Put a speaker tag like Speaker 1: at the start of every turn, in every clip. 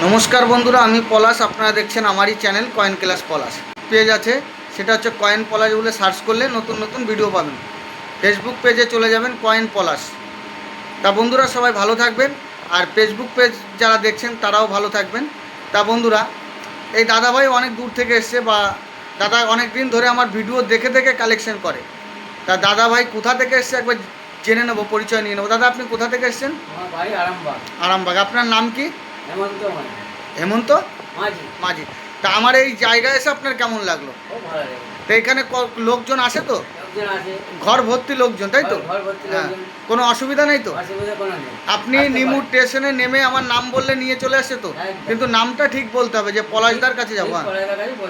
Speaker 1: নমস্কার বন্ধুরা, আমি পলাশ। আপনারা দেখছেন আমারই চ্যানেল কয়েন ক্লাস পলাশ। পেজ আছে, সেটা হচ্ছে কয়েন পলাশ বলে সার্চ করলে নতুন নতুন ভিডিও পাবেন। ফেসবুক পেজে চলে যাবেন কয়েন পলাশ। তা বন্ধুরা সবাই ভালো থাকবেন, আর ফেসবুক পেজ যারা দেখছেন তারাও ভালো থাকবেন। তা বন্ধুরা, এই দাদাভাই অনেক দূর থেকে এসছে, বা দাদা অনেক দিন ধরে আমার ভিডিও দেখে দেখে কালেকশন করে। তা দাদাভাই কোথা থেকে এসছে একবার জেনে নেবো, পরিচয় নিয়ে নেবো। দাদা আপনি কোথা থেকে এসছেন? আরামবাগ। আপনার নাম কি? হেমন্ত মাঝি। তা আমার এই জায়গায় এসে আপনার কেমন লাগলো? তো এখানে লোকজন আসে তো? ঘর ভর্তি লোকজন, তাই তো? হ্যাঁ, কোনো অসুবিধা নেই তো? আপনি নিমু স্টেশনে নেমে আমার নাম বললে নিয়ে চলে আসে তো? কিন্তু নামটা ঠিক বলতে হবে, যে পলাশদার কাছে যাবো।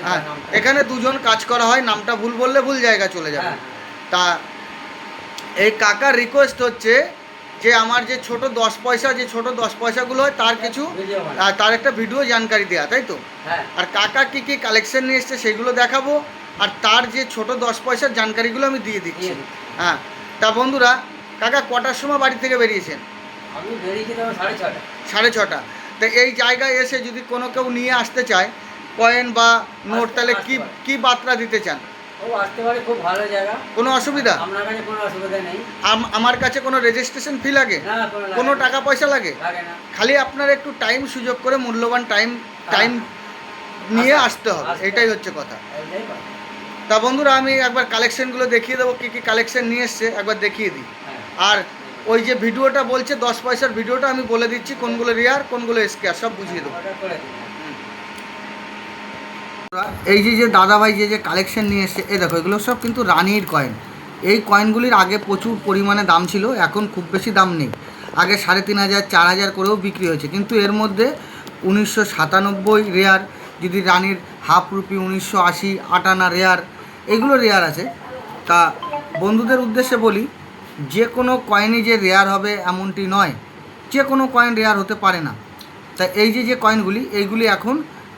Speaker 1: হ্যাঁ, এখানে দুজন কাজ করা হয়, নামটা ভুল বললে ভুল জায়গা চলে যাবে। তা এই কাকার রিকোয়েস্ট হচ্ছে যে আমার যে ছোট 10 পয়সা, যে ছোট 10 পয়সাগুলো হয় তার কিছু, তার একটা ভিডিও জানকারি দেওয়া, তাই তো? আর কাকা কী কী কালেকশন নিয়ে এসছে সেগুলো দেখাবো, আর তার যে ছোট 10 পয়সার জানকারিগুলো আমি দিয়ে দিচ্ছি। হ্যাঁ, তা বন্ধুরা, কাকা কটার সময় বাড়ি থেকে বেরিয়েছেন?
Speaker 2: আমি বেরিয়েছি তখন 6:30।
Speaker 1: 6:30। তো এই জায়গায় এসে যদি কোনো কেউ নিয়ে আসতে চায় কয়েন বা নোট, তাহলে কি বার্তা দিতে চান?
Speaker 2: আসতে পারে, খুব ভালো জায়গা, কোনো
Speaker 1: অসুবিধা?
Speaker 2: আপনার কাছে কোনো অসুবিধা নেই।
Speaker 1: আমার কাছে কোনো রেজিস্ট্রেশন ফি লাগে? কোনো টাকা পয়সা লাগে না। খালি আপনার একটু টাইম সুযোগ করে, মূল্যবান টাইম নিয়ে আসতে হবে, এটাই হচ্ছে কথা। তা বন্ধুরা, আমি একবার কালেকশনগুলো দেখিয়ে দেবো, কী কী কালেকশন নিয়ে এসছে একবার দেখিয়ে দিই। আর ওই যে ভিডিওটা বলছে 10 পয়সার ভিডিওটা, আমি বলে দিচ্ছি কোনগুলো রিয়ার কোনগুলো স্কেয়ার, সব বুঝিয়ে দেবো। এই যে দাদাভাই যে কালেকশন নিয়ে এসছে, এই দেখো, এগুলো সব কিন্তু রানির কয়েন। এই কয়েনগুলির আগে প্রচুর পরিমাণে দাম ছিল, এখন খুব বেশি দাম নেই। আগে 3,500 4,000 করেও বিক্রি হয়েছে, কিন্তু এর মধ্যে 1997 রেয়ার, যদি রানির হাফ রুপি 1980 8 আনা রেয়ার, এগুলো রেয়ার আছে। তা বন্ধুদের উদ্দেশ্যে বলি, যে কোনো কয়েনই যে রেয়ার হবে এমনটি নয়, যে কোনো কয়েন রেয়ার হতে পারে না। তা এই যে কয়েনগুলি, এইগুলি এখন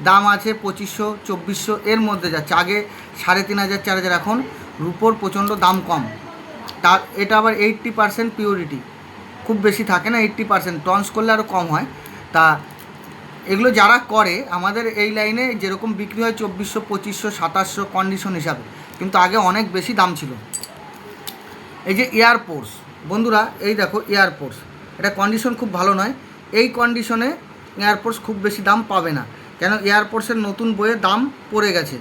Speaker 1: দাম আছে 2500 2400 এর মধ্যে যাচ্ছে। আগে 3,500 4,000, এখন রুপোর প্রচণ্ড দাম কম। তার এটা আবার 80% পিওরিটি, খুব বেশি থাকে না, 80%, টন্স করলে আরও কম হয়। তা এগুলো যারা করে আমাদের এই লাইনে যেরকম বিক্রি হয় 2400 2500 2700 কন্ডিশন হিসাবে, কিন্তু আগে অনেক বেশি দাম ছিল। এই যে এয়ারফোর্স বন্ধুরা, এই দেখো এয়ারফোর্স, এটা কন্ডিশন খুব ভালো নয়। এই কন্ডিশনে এয়ারফোর্স খুব বেশি দাম পাবে না, কেন এয়ারফোর্সের নতুন বইয়ে দাম পড়ে গেছে।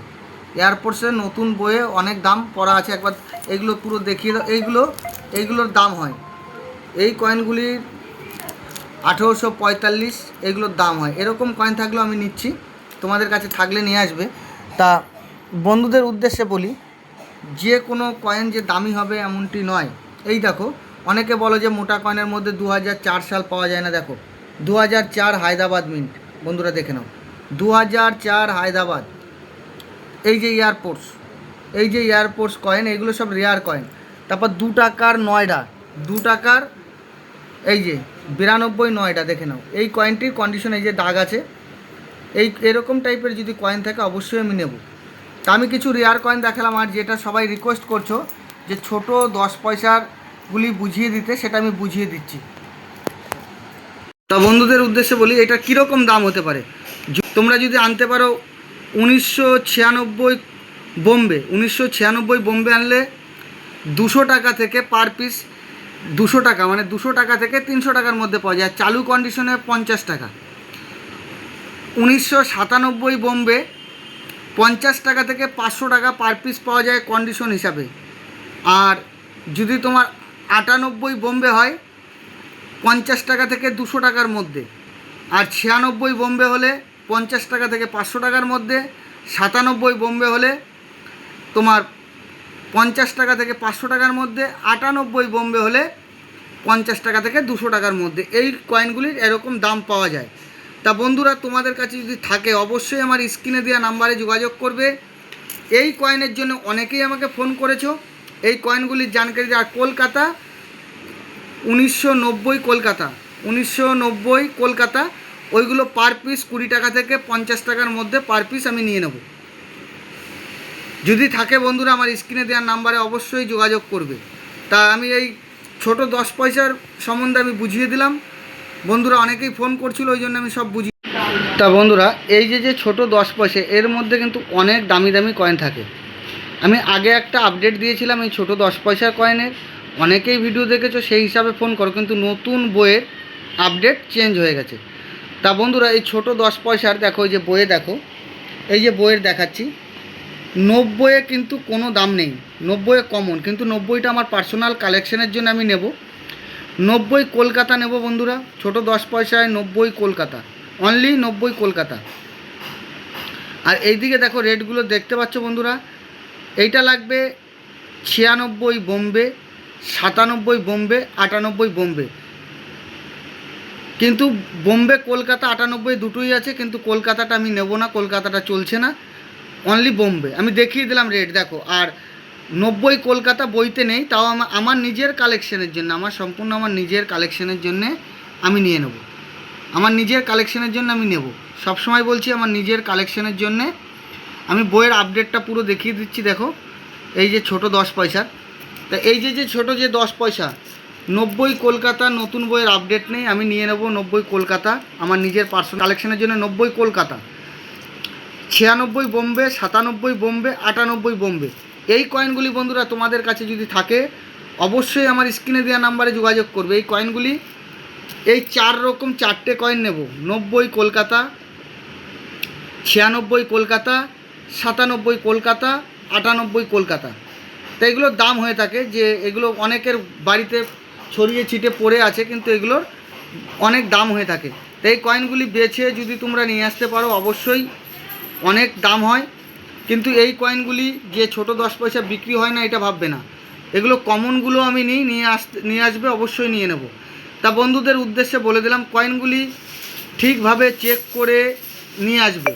Speaker 1: এয়ারফোর্সের নতুন বইয়ে অনেক দাম পড়া আছে, একবার এইগুলো পুরো দেখিয়ে দাও। এইগুলোর দাম হয়, এই কয়েনগুলির 1845 এগুলোর দাম হয়। এরকম কয়েন থাকলেও আমি নিচ্ছি, তোমাদের কাছে থাকলে নিয়ে আসবে। তা বন্ধুদের উদ্দেশ্যে বলি, যে কোনো কয়েন যে দামি হবে এমনটি নয়। এই দেখো, অনেকে বলো যে মোটা কয়েনের মধ্যে 2004 সাল পাওয়া যায় না। দেখো 2004 হায়দ্রাবাদ মিন্ট, বন্ধুরা দেখে নাও, 2004 হায়দ্রাবাদ। এই যে এয়ারফোর্স কয়েন, এইগুলো সব রেয়ার কয়েন। তারপর 2 টাকার নয়ডা, 2 টাকার এই যে 92 নয়ডা, দেখে নাও। এই কয়েনটির কন্ডিশন, এই যে দাগ আছে, এরকম টাইপের যদি কয়েন থাকে অবশ্যই আমি নেব। তা আমি কিছু রেয়ার কয়েন দেখালাম, আর যেটা সবাই রিকোয়েস্ট করছো যে ছোট 10 পয়সারগুলি বুঝিয়ে দিতে, সেটা আমি বুঝিয়ে দিচ্ছি। তা বন্ধুদের উদ্দেশ্যে বলি, এটা কীরকম দাম হতে পারে। তোমরা যদি আনতে পারো 1996 বোম্বে, 1996 বোম্বে আনলে 200 টাকা থেকে পার পিস, 200 টাকা মানে 200 টাকা থেকে 300 টাকার মধ্যে পাওয়া যায়। চালু কন্ডিশনে 50 টাকা। 1997 বোম্বে 50 টাকা থেকে 500 টাকা পার পিস পাওয়া যায় কন্ডিশন হিসাবে। আর যদি তোমার 98 বোম্বে হয় 50 টাকা থেকে 200 টাকার মধ্যে। আর 96 বোম্বে হলে 50 টাকা থেকে 500 টাকার মধ্যে। 97 বোম্বে হলে তোমার 50 টাকা থেকে 500 টাকার মধ্যে। 98 বোম্বে হলে 50 টাকা থেকে 200 টাকার মধ্যে। এই কয়েনগুলির এরকম দাম পাওয়া যায়। তা বন্ধুরা, তোমাদের কাছে যদি থাকে অবশ্যই আমার স্ক্রিনে দেওয়া নাম্বারে যোগাযোগ করবে। এই কয়েনের জন্য অনেকেই আমাকে ফোন করেছো, এই কয়েনগুলির জানকারি। আর কলকাতা 1990 কলকাতা, 1990 কলকাতা, ওইগুলো পার পিস 20 টাকা থেকে 50 টাকার মধ্যে পার পিস আমি নিয়ে নেব। যদি থাকে বন্ধুরা, আমার স্ক্রিনে দেওয়ার নাম্বারে অবশ্যই যোগাযোগ করবে। তা আমি এই ছোট 10 পয়সার সম্বন্ধে আমি বুঝিয়ে দিলাম। বন্ধুরা অনেকেই ফোন করছিল, ওই জন্য আমি সব বুঝিয়ে তা বন্ধুরা, এই যে ছোট 10 পয়সা, এর মধ্যে কিন্তু অনেক দামি দামি কয়েন থাকে। আমি আগে একটা আপডেট দিয়েছিলাম এই ছোট 10 পয়সার কয়েনের, অনেকেই ভিডিও দেখেছো, সেই হিসাবে ফোন করো, কিন্তু নতুন বইয়ের আপডেট চেঞ্জ হয়ে গেছে। তা বন্ধুরা, এই ছোট 10 পয়সার দেখো, এই যে বইয়ে দেখো, এই যে বইয়ের দেখাচ্ছি, 90-এ কিন্তু কোনো দাম নেই, 90-এ কমন, কিন্তু 90-টা আমার পার্সোনাল কালেকশনের জন্য আমি নেব। 90 কলকাতা নেব বন্ধুরা, ছোট 10 পয়সায় 90 কলকাতা, অনলি 90 কলকাতা। আর এইদিকে দেখো রেটগুলো দেখতে পাচ্ছ বন্ধুরা, এইটা লাগবে 96 বোম্বে, 97 বোম্বে, 98 বোম্বে। কিন্তু বোম্বে কলকাতা 98 দুটোই আছে, কিন্তু কলকাতাটা আমি নেব না, কলকাতাটা চলছে না, অনলি বোম্বে। আমি দেখিয়ে দিলাম রেট দেখো। আর 90 কলকাতা বইতে নেই, তাও আমার নিজের কালেকশনের জন্য, আমার সম্পূর্ণ আমার নিজের কালেকশনের জন্যে আমি নিয়ে নেব, আমার নিজের কালেকশনের জন্য আমি নেব। সবসময় বলছি আমার নিজের কালেকশনের জন্যে আমি বইয়ের আপডেটটা পুরো দেখিয়ে দিচ্ছি। দেখো এই যে ছোট 10 পয়সার, তা এই যে ছোট যে 10 পয়সা, 90 কলকাতা, নতুন বইয়ের আপডেট নেই, আমি নিয়ে নেব 90 কলকাতা, আমার নিজের পার্সোনাল কালেকশনের জন্য 90 কলকাতা। 96 বোম্বে, 97 বোম্বে, 98 বোম্বে। এই কয়েনগুলি বন্ধুরা তোমাদের কাছে যদি থাকে, অবশ্যই আমার স্ক্রিনে দেওয়া নাম্বারে যোগাযোগ করবে। এই কয়েনগুলি, এই 4টে কয়েন নেব, 90 কলকাতা, 96 কলকাতা, 97 কলকাতা, 98 কলকাতা। তো এগুলোর দাম হয়ে থাকে যে এগুলো অনেকের বাড়িতে ছড়িয়ে ছিটে পড়ে আছে, কিন্তু এগুলোর অনেক দাম হয়ে থাকে। তো এই কয়েনগুলি বেছে যদি তোমরা নিয়ে আসতে পারো, অবশ্যই অনেক দাম হয়। কিন্তু এই কয়েনগুলি যে ছোট 10 পয়সা বিক্রি হয় না এটা ভাববে না, এগুলো কমনগুলো আমি নিয়ে আসবে, অবশ্যই নিয়ে নেব। তা বন্ধুদের উদ্দেশ্যে বলে দিলাম, কয়েনগুলি ঠিকভাবে চেক করে নিয়ে আসবে।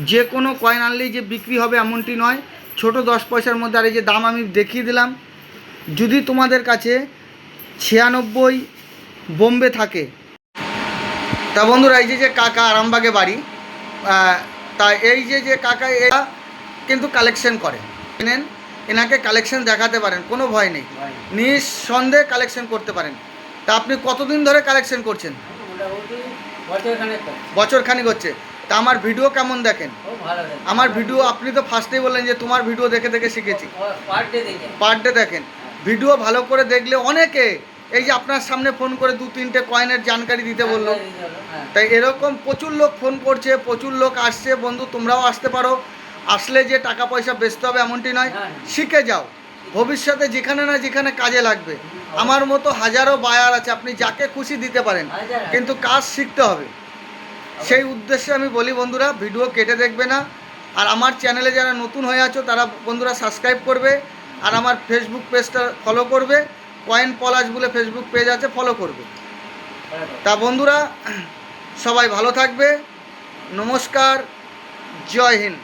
Speaker 1: যে কোনো কয়েন আনলেই যে বিক্রি হবে এমনটি নয়, ছোট 10 পয়সার মধ্যে। আর এই যে দাম আমি দেখিয়ে দিলাম, যদি তোমাদের কাছে 96 বোম্বে থাকে। তা বন্ধুরা, এই যে কাকা আরামবাগে বাড়ি, তা এই যে কাকা এরা কিন্তু কালেকশন করে, নেন এনাকে কালেকশন দেখাতে পারেন, কোনো ভয় নেই, নিঃসন্দেহে কালেকশন করতে পারেন। তা আপনি কতদিন ধরে কালেকশন করছেন? বছরখানিক হচ্ছে। তা আমার ভিডিও কেমন দেখেন? আমার ভিডিও আপনি তো ফার্স্টেই বললেন যে তোমার ভিডিও দেখে দেখে শিখেছি, পার ডে দেখেন। ভিডিও ভালো করে দেখলে অনেকে, এই যে আপনার সামনে ফোন করে 2-3টে কয়েনের জানকারি দিতে বললো, তাই এরকম প্রচুর লোক ফোন করছে, প্রচুর লোক আসছে। বন্ধু তোমরাও আসতে পারো, আসলে যে টাকা পয়সা বেচতে হবে এমনটি নয়, শিখে যাও, ভবিষ্যতে যেখানে না যেখানে কাজে লাগবে। আমার মতো হাজারো বায়ার আছে, আপনি যাকে খুশি দিতে পারেন, কিন্তু কাজ শিখতে হবে। সেই উদ্দেশ্যে আমি বলি বন্ধুরা, ভিডিও কেটে দেখবে না। আর আমার চ্যানেলে যারা নতুন হয়ে আছো তারা বন্ধুরা সাবস্ক্রাইব করবে, আর আমার ফেসবুক পেজটা ফলো করবে, কয়েন পলাশ বলে ফেসবুক পেজ আছে, ফলো করবে। তা বন্ধুরা সবাই ভালো থাকবে, নমস্কার, জয় হিন্দ।